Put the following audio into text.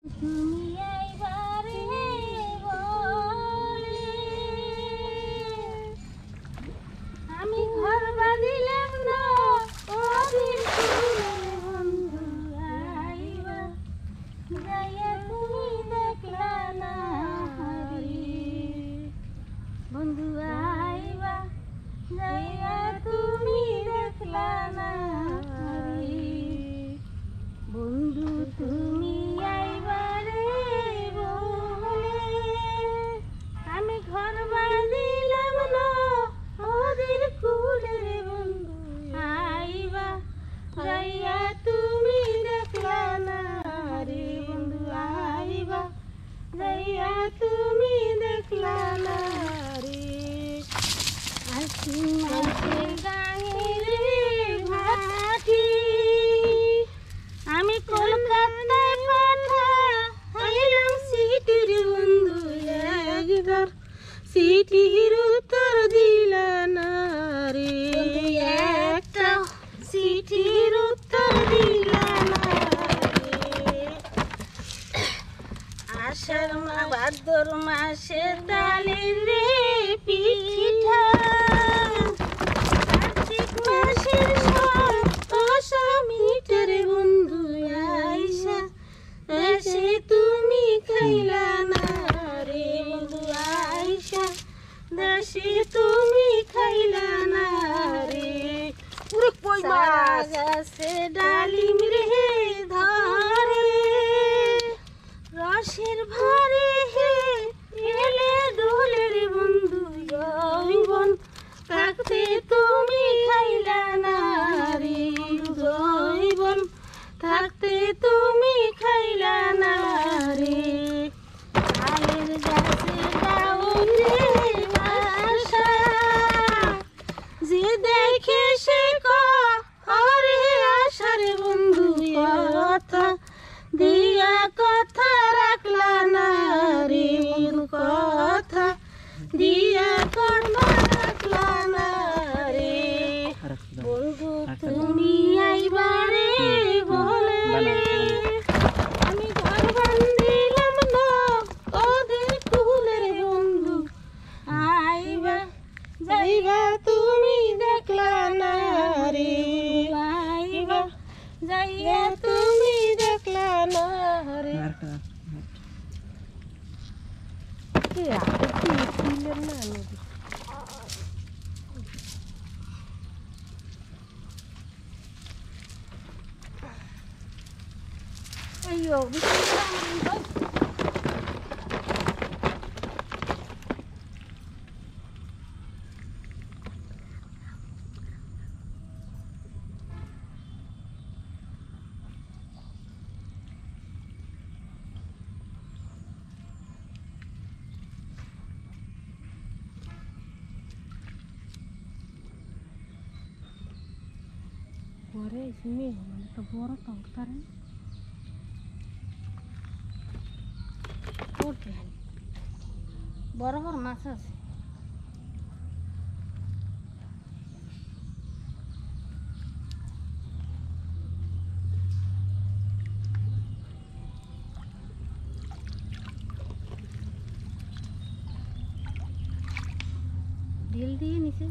তুমি এইবারে বলে আমি ঘর বাঁধিলাম না ওদিন ফুলের বন্ধু আইবা যাইয়া তুমি দেখলা না হরি বন্ধু আইবা যাইয়া তুমি দেখলা না হরি বন্ধু তুমি আইবারে বলে আমি ঘর বাঁধিলাম না ওদের কুলের বন্ধু আইবা যাইয়া তুমি দেখলা না রে বন্ধু আইবা যাইয়া তুমি দেখলা না রে আশ্বিন মাসের গাঁয়ের ঘাটি আমি কলকাতায় পাঠাইলাম সিটির বন্ধু একবার সিটির উত্তর দিলা না রে একটা সিটির উত্তর দিলা না রে আষাঢ় ভাদ্র মাসে ডালের রে পিঠা কার্তিক মাসের দশা মিটার বন্ধু আইসা এসে তুমি খাইলা না রে বন্ধু আইসা দেশে তুমি খাইলা না রে গাছে ডালিম রে ধরে রসের ভারে হে এলে ডোলের বন্ধু যৌবন থাকতে তুমি খাইলা না রে যৌবন থাকতে তুমি খাইলা না রে আলের গাছে ডাউন রে আশা যে দেখে সে করে আশার বন্ধু কথা দিয়া কথা রাখলা না রে কথা দিয়া কথা রাখলা না রে বন্ধু তুমি আইবারে বলে আমি ঘর বাঁধিলাম না ওদের কুলের বন্ধু আইবা যাইবা তুমি দেখলা না রে আইবা যাইয়া তুমি দেখলা না রে అయ్యో পরে শুনে মানে তো বড় তংকারে করতে বড় বড় মাছ আছে ঢিল দিয়ে নিচে